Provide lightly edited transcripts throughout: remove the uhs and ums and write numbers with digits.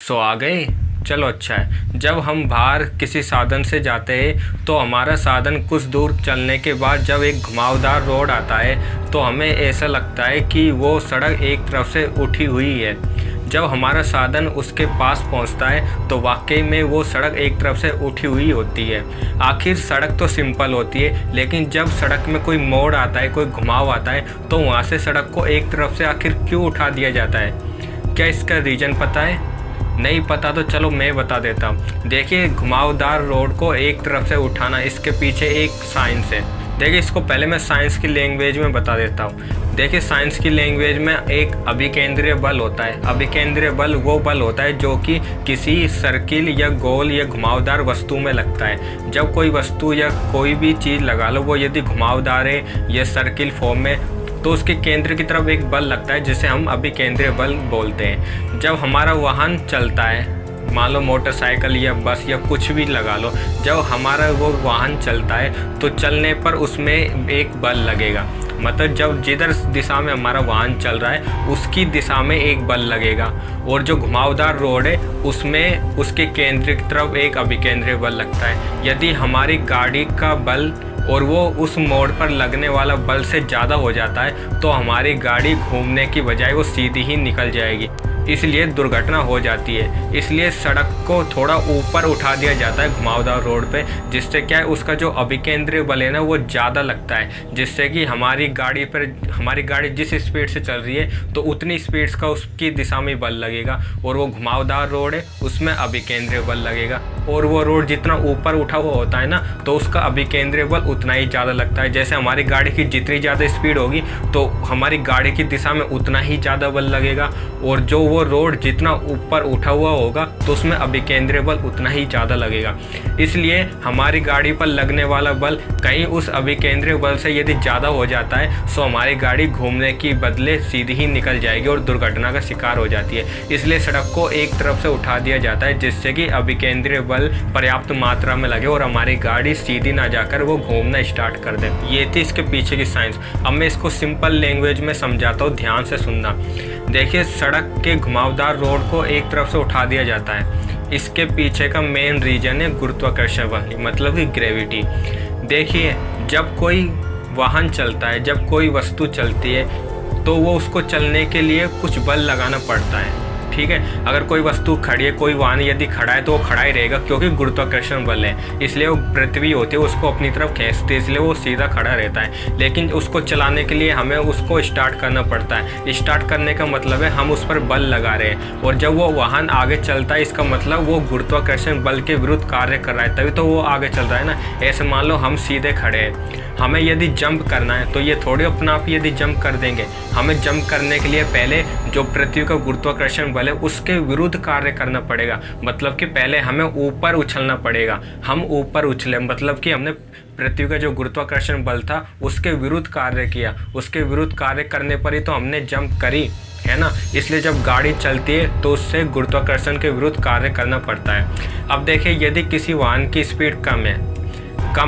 सो आ गए। चलो अच्छा है। जब हम बाहर किसी साधन से जाते हैं तो हमारा साधन कुछ दूर चलने के बाद जब एक घुमावदार रोड आता है तो हमें ऐसा लगता है कि वो सड़क एक तरफ से उठी हुई है। जब हमारा साधन उसके पास पहुंचता है तो वाकई में वो सड़क एक तरफ से उठी हुई होती है। आखिर सड़क तो सिंपल होती है, लेकिन जब सड़क में कोई मोड़ आता है, कोई घुमाव आता है, तो वहाँ से सड़क को एक तरफ से आखिर क्यों उठा दिया जाता है? क्या इसका रीज़न पता है? नहीं पता तो चलो मैं बता देता हूँ। देखिए, घुमावदार रोड को एक तरफ से उठाना, इसके पीछे एक साइंस है। देखिए, इसको पहले मैं साइंस की लैंग्वेज में बता देता हूँ। देखिए, साइंस की लैंग्वेज में एक अभिकेंद्रीय बल होता है। अभिकेंद्रीय बल वो बल होता है जो कि किसी सर्किल या गोल या घुमावदार वस्तु में लगता है। जब कोई वस्तु या कोई भी चीज़ लगा लो, वो यदि घुमावदार है या सर्किल फॉर्म में, तो उसके केंद्र की तरफ एक बल लगता है जिसे हम अभिकेंद्रीय बल बोलते हैं। जब हमारा वाहन चलता है, मान लो मोटरसाइकिल या बस या कुछ भी लगा लो, जब हमारा वो वाहन चलता है तो चलने पर उसमें एक बल लगेगा। मतलब जब जिधर दिशा में हमारा वाहन चल रहा है उसकी दिशा में एक बल लगेगा, और जो घुमावदार रोड है उसमें उसके केंद्र की तरफ एक अभिकेंद्रीय बल लगता है। यदि हमारी गाड़ी का बल और वो उस मोड़ पर लगने वाला बल से ज़्यादा हो जाता है तो हमारी गाड़ी घूमने की बजाय वो सीधी ही निकल जाएगी, इसलिए दुर्घटना हो जाती है। इसलिए सड़क को थोड़ा ऊपर उठा दिया जाता है घुमावदार रोड पे, जिससे क्या है, उसका जो अभिकेंद्रीय बल है ना वो ज़्यादा लगता है, जिससे कि हमारी गाड़ी जिस स्पीड से चल रही है तो उतनी स्पीड का उसकी दिशा में बल लगेगा, और वो घुमावदार रोड है उसमें अभिकेंद्रीय बल लगेगा। और वो रोड जितना ऊपर उठा हुआ होता है ना तो उसका अभिकेंद्रीय बल उतना ही ज़्यादा लगता है। जैसे हमारी गाड़ी की जितनी ज़्यादा स्पीड होगी तो हमारी गाड़ी की दिशा में उतना ही ज़्यादा बल लगेगा, और जो वो रोड जितना ऊपर उठा हुआ होगा तो उसमें अभिकेंद्रीय बल उतना ही ज़्यादा लगेगा। इसलिए हमारी गाड़ी पर लगने वाला बल कहीं उस अभिकेंद्रीय बल से यदि ज़्यादा हो जाता है तो हमारी गाड़ी घूमने की बदले सीधी ही निकल जाएगी और दुर्घटना का शिकार हो जाती है। इसलिए सड़क को एक तरफ से उठा दिया जाता है जिससे कि अभिकेंद्रीय बल पर्याप्त मात्रा में लगे और हमारी गाड़ी सीधी ना जाकर वो घूमना स्टार्ट कर दे। ये थी इसके पीछे की साइंस। अब मैं इसको सिंपल लैंग्वेज में समझाता हूँ, ध्यान से सुनना। देखिए, सड़क के घुमावदार रोड को एक तरफ से उठा दिया जाता है, इसके पीछे का मेन रीजन है गुरुत्वाकर्षण बल, मतलब कि ग्रेविटी। देखिए, जब कोई वाहन चलता है, जब कोई वस्तु चलती है तो वो उसको चलने के लिए कुछ बल लगाना पड़ता है, ठीक है। अगर कोई वस्तु खड़ी है, कोई वाहन यदि खड़ा है तो वो खड़ा ही रहेगा, क्योंकि गुरुत्वाकर्षण बल है, इसलिए वो पृथ्वी होती है उसको अपनी तरफ खींचती है, इसलिए वो सीधा खड़ा रहता है। लेकिन उसको चलाने के लिए हमें उसको स्टार्ट करना पड़ता है। स्टार्ट करने का मतलब है हम उस पर बल लगा रहे हैं, और जब वो वाहन आगे चलता है इसका मतलब वो गुरुत्वाकर्षण बल के विरुद्ध कार्य कर रहा है, तभी तो वो आगे चल रहा है ना। ऐसे मान लो हम सीधे खड़े हैं, हमें यदि जंप करना है तो ये थोड़ी अपना आप यदि जंप कर देंगे। हमें जंप करने के लिए पहले जो पृथ्वी का गुरुत्वाकर्षण बल है उसके विरुद्ध कार्य करना पड़ेगा, मतलब कि पहले हमें ऊपर उछलना पड़ेगा। हम ऊपर उछले मतलब कि हमने पृथ्वी का जो गुरुत्वाकर्षण बल था उसके विरुद्ध कार्य किया, उसके विरुद्ध कार्य करने पर ही तो हमने जंप करी, है ना। इसलिए जब गाड़ी चलती है तो उससे गुरुत्वाकर्षण के विरुद्ध कार्य करना पड़ता है। अब देखिए, यदि किसी वाहन की स्पीड कम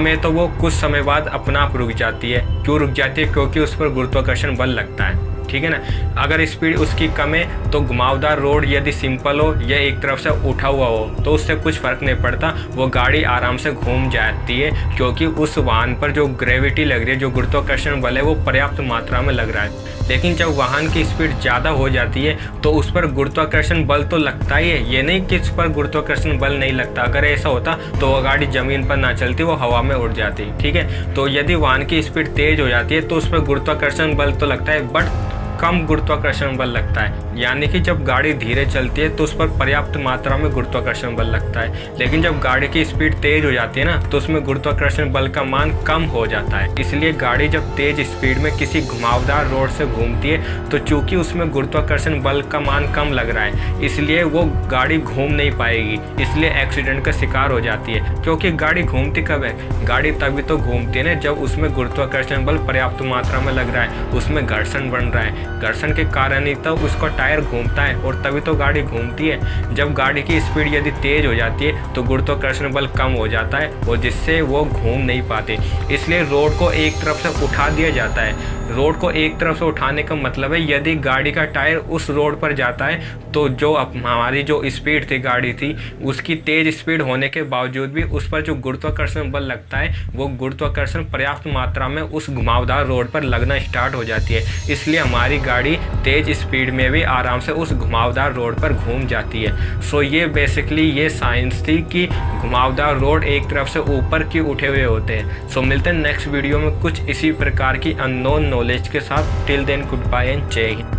है तो वो कुछ समय बाद अपना आप रुक जाती है। क्यों रुक जाती है? क्योंकि उस पर गुरुत्वाकर्षण बल लगता है, ठीक है ना। अगर स्पीड उसकी कम है तो घुमावदार रोड यदि सिंपल हो या एक तरफ से उठा हुआ हो तो उससे कुछ फर्क नहीं पड़ता, वो गाड़ी आराम से घूम जाती है, क्योंकि उस वाहन पर जो ग्रेविटी लग रही है, जो गुरुत्वाकर्षण बल है, वो पर्याप्त मात्रा में लग रहा है। लेकिन जब वाहन की स्पीड ज़्यादा हो जाती है तो उस पर गुरुत्वाकर्षण बल तो लगता ही है, ये नहीं कि उस पर गुरुत्वाकर्षण बल नहीं लगता। अगर ऐसा होता तो वो गाड़ी ज़मीन पर ना चलती, वो हवा में उड़ जाती, ठीक है। तो यदि वाहन की स्पीड तेज़ हो जाती है तो उस पर गुरुत्वाकर्षण बल तो लगता है, बट कम गुरुत्वाकर्षण बल लगता है। यानी कि जब गाड़ी धीरे चलती है तो उस पर पर्याप्त मात्रा में गुरुत्वाकर्षण बल लगता है, लेकिन जब गाड़ी की स्पीड तेज हो जाती है ना तो उसमें गुरुत्वाकर्षण बल का मान कम हो जाता है। इसलिए गाड़ी जब तेज स्पीड में किसी घुमावदार रोड से घूमती है तो चूंकि उसमें गुरुत्वाकर्षण बल का मान कम लग रहा है, इसलिए वो गाड़ी घूम नहीं पाएगी, इसलिए एक्सीडेंट का शिकार हो जाती है। क्योंकि गाड़ी घूमती कब है? गाड़ी तभी तो घूमती है ना जब उसमें गुरुत्वाकर्षण बल पर्याप्त मात्रा में लग रहा है, उसमें घर्षण बन रहा है। घर्षण के कारण ही तो उसका टायर घूमता है और तभी तो गाड़ी घूमती है। जब गाड़ी की स्पीड यदि तेज हो जाती है तो गुरुत्वाकर्षण बल कम हो जाता है और जिससे वो घूम नहीं पाते। इसलिए रोड को एक तरफ से उठा दिया जाता है। रोड को एक तरफ से उठाने का मतलब है यदि गाड़ी का टायर उस रोड पर जाता है तो जो हमारी जो स्पीड थी गाड़ी थी, उसकी तेज़ स्पीड होने के बावजूद भी उस पर जो गुरुत्वाकर्षण बल लगता है वो गुरुत्वाकर्षण पर्याप्त मात्रा में उस घुमावदार रोड पर लगना स्टार्ट हो जाती है। इसलिए हमारी गाड़ी तेज़ स्पीड में भी आराम से उस घुमावदार रोड पर घूम जाती है। सो ये बेसिकली ये साइंस थी कि घुमावदार रोड एक तरफ से ऊपर की उठे हुए होते हैं। सो मिलते हैं नेक्स्ट वीडियो में कुछ इसी प्रकार की अननोन नॉलेज के साथ। Till then good bye and जय हिंद।